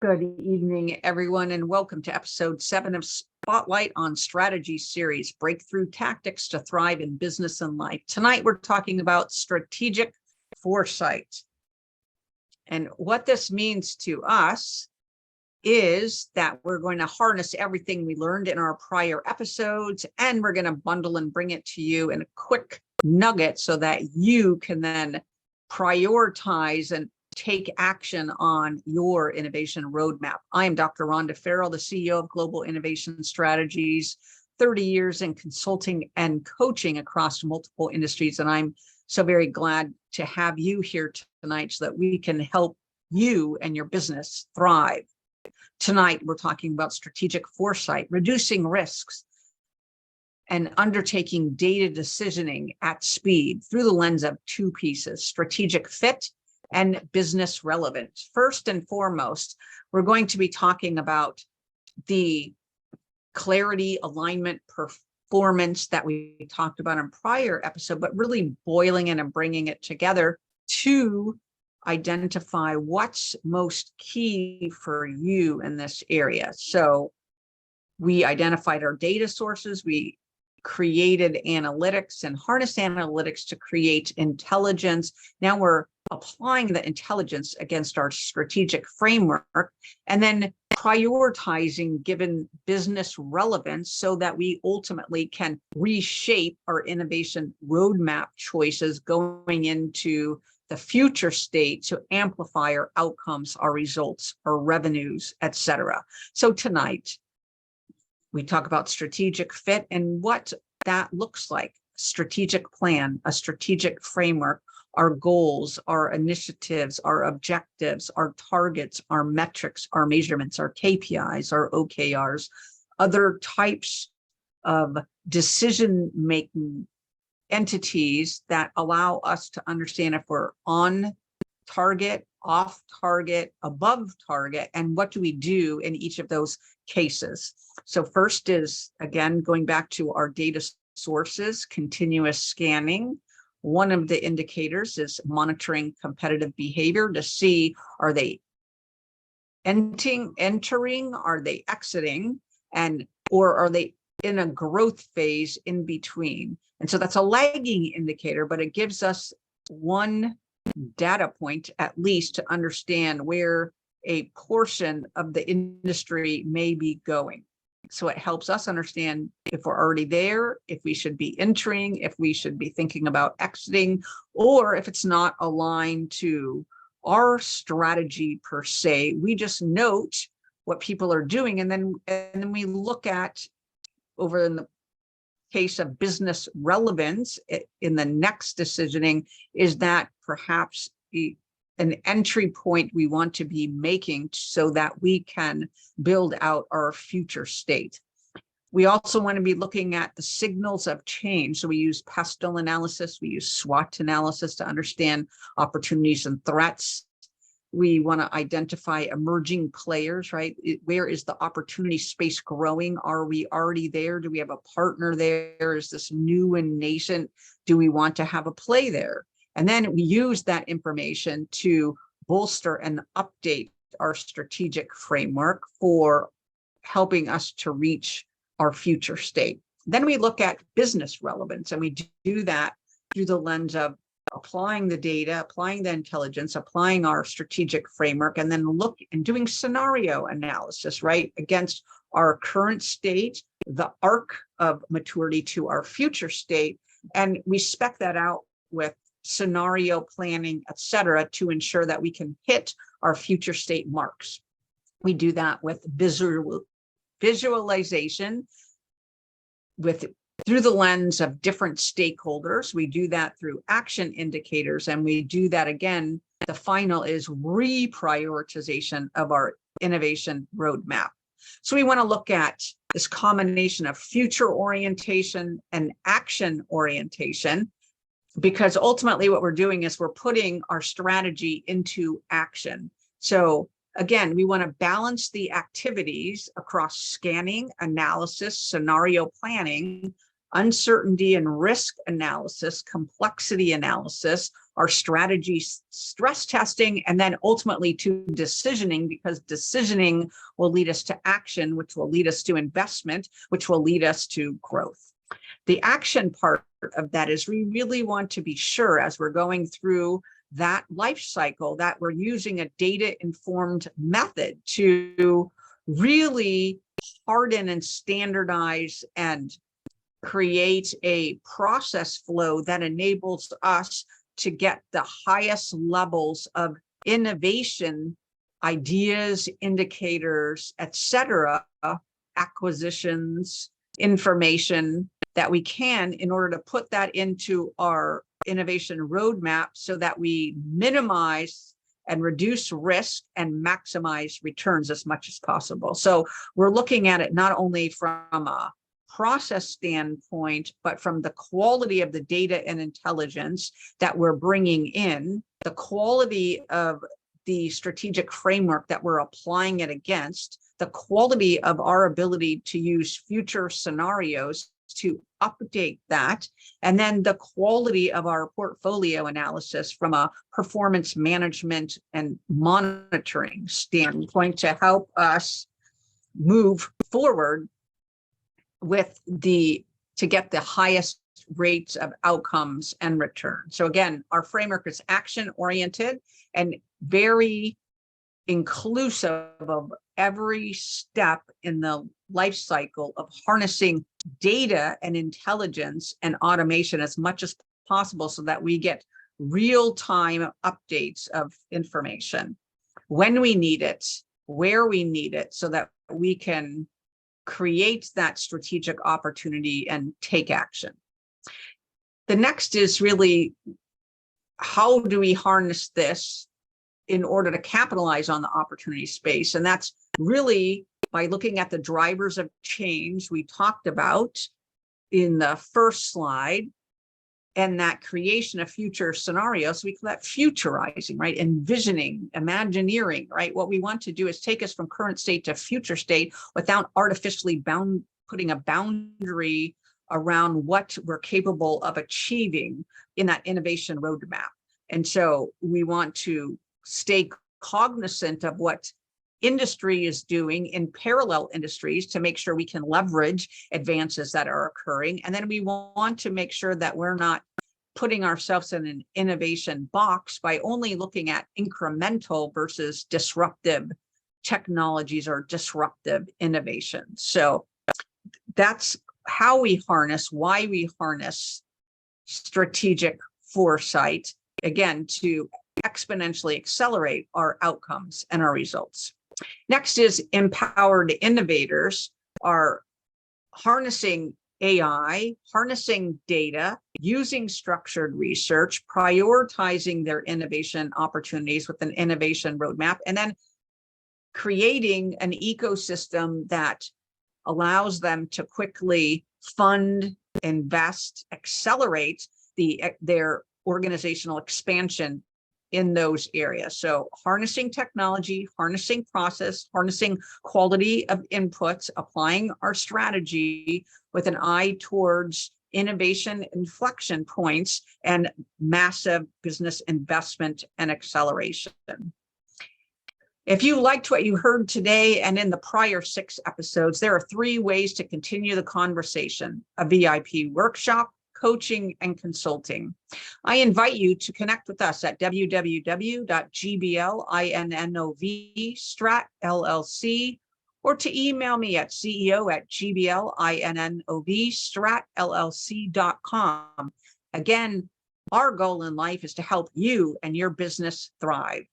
Good evening, everyone, and welcome to episode 7 of Spotlight on Strategy series, Breakthrough Tactics to Thrive in Business and Life. Tonight, we're talking about strategic foresight. And what this means to us is that we're going to harness everything we learned in our prior episodes, and we're going to bundle and bring it to you in a quick nugget so that you can then prioritize and take action on your innovation roadmap. I am Dr. Rhonda Farrell, the CEO of Global Innovation Strategies, 30 years in consulting and coaching across multiple industries. And I'm so very glad to have you here tonight so that we can help you and your business thrive. Tonight, we're talking about strategic foresight, reducing risks, and undertaking data decisioning at speed through the lens of two pieces: strategic fit and business relevance. First and foremost, we're going to be talking about the clarity, alignment, performance that we talked about in prior episode, but really boiling it and bringing it together to identify what's most key for you in this area. So we identified our data sources, we created analytics and harnessed analytics to create intelligence. Now we're applying the intelligence against our strategic framework and then prioritizing given business relevance so that we ultimately can reshape our innovation roadmap choices going into the future state to amplify our outcomes, our results, our revenues, etc. So tonight, we talk about strategic fit and what that looks like: strategic plan, a strategic framework, our goals, our initiatives, our objectives, our targets, our metrics, our measurements, our KPIs, our OKRs, other types of decision-making entities that allow us to understand if we're on target, off target, above target, and what do we do in each of those cases. So first is, again, going back to our data sources, continuous scanning. One of the indicators is monitoring competitive behavior to see, are they entering, are they exiting, or are they in a growth phase in between? And so that's a lagging indicator, but it gives us one data point at least to understand where a portion of the industry may be going. So it helps us understand if we're already there, if we should be entering, if we should be thinking about exiting, or if it's not aligned to our strategy per se. We just note what people are doing, and then we look at, over in the case of business relevance, in the next decisioning, is that perhaps an entry point we want to be making so that we can build out our future state. We also want to be looking at the signals of change. So we use pestle analysis, we use SWOT analysis to understand opportunities and threats. We want to identify emerging players, right? Where is the opportunity space growing? Are we already there? Do we have a partner there? Is this new and nascent? Do we want to have a play there? And then we use that information to bolster and update our strategic framework for helping us to reach our future state. Then we look at business relevance, and we do that through the lens of applying the data, applying the intelligence, applying our strategic framework, and then look and doing scenario analysis, right, against our current state, the arc of maturity to our future state. And we spec that out with scenario planning, et cetera, to ensure that we can hit our future state marks. We do that with visualization, through the lens of different stakeholders. We do that through action indicators, and we do that again. The final is reprioritization of our innovation roadmap. So we want to look at this combination of future orientation and action orientation, because ultimately what we're doing is we're putting our strategy into action. So again, we want to balance the activities across scanning, analysis, scenario planning, uncertainty and risk analysis, complexity analysis, our strategy stress testing, and then ultimately to decisioning, because decisioning will lead us to action, which will lead us to investment, which will lead us to growth. The action part of that is we really want to be sure as we're going through that life cycle that we're using a data-informed method to really harden and standardize and create a process flow that enables us to get the highest levels of innovation, ideas, indicators, etc., acquisitions, information that we can in order to put that into our innovation roadmap so that we minimize and reduce risk and maximize returns as much as possible. So we're looking at it not only from a process standpoint, but from the quality of the data and intelligence that we're bringing in, the quality of the strategic framework that we're applying it against, the quality of our ability to use future scenarios to update that, and then the quality of our portfolio analysis from a performance management and monitoring standpoint to help us move forward with to get the highest rates of outcomes and return. So again, our framework is action oriented and very inclusive of every step in the life cycle of harnessing data and intelligence and automation as much as possible so that we get real-time updates of information when we need it, where we need it, so that we can create that strategic opportunity and take action. The next is really, how do we harness this in order to capitalize on the opportunity space? And that's really by looking at the drivers of change we talked about in the first slide, and that creation of future scenarios. So we call that futurizing, right? Envisioning, imagineering, right? What we want to do is take us from current state to future state without artificially putting a boundary around what we're capable of achieving in that innovation roadmap. And so we want to stay cognizant of what industry is doing in parallel industries to make sure we can leverage advances that are occurring. And then we want to make sure that we're not putting ourselves in an innovation box by only looking at incremental versus disruptive technologies or disruptive innovations. So that's how we harness, why we harness strategic foresight, again, to exponentially accelerate our outcomes and our results. Next is empowered innovators are harnessing AI, harnessing data, using structured research, prioritizing their innovation opportunities with an innovation roadmap, and then creating an ecosystem that allows them to quickly fund, invest, accelerate their organizational expansion in those areas. So harnessing technology, harnessing process, harnessing quality of inputs, applying our strategy with an eye towards innovation inflection points and massive business investment and acceleration. If you liked what you heard today and in the prior 6 episodes, there are 3 ways to continue the conversation: a VIP workshop, coaching, and consulting. I invite you to connect with us at www.gblinnovstratllc or to email me at ceo@gblinnovstratllc.com. Again, our goal in life is to help you and your business thrive.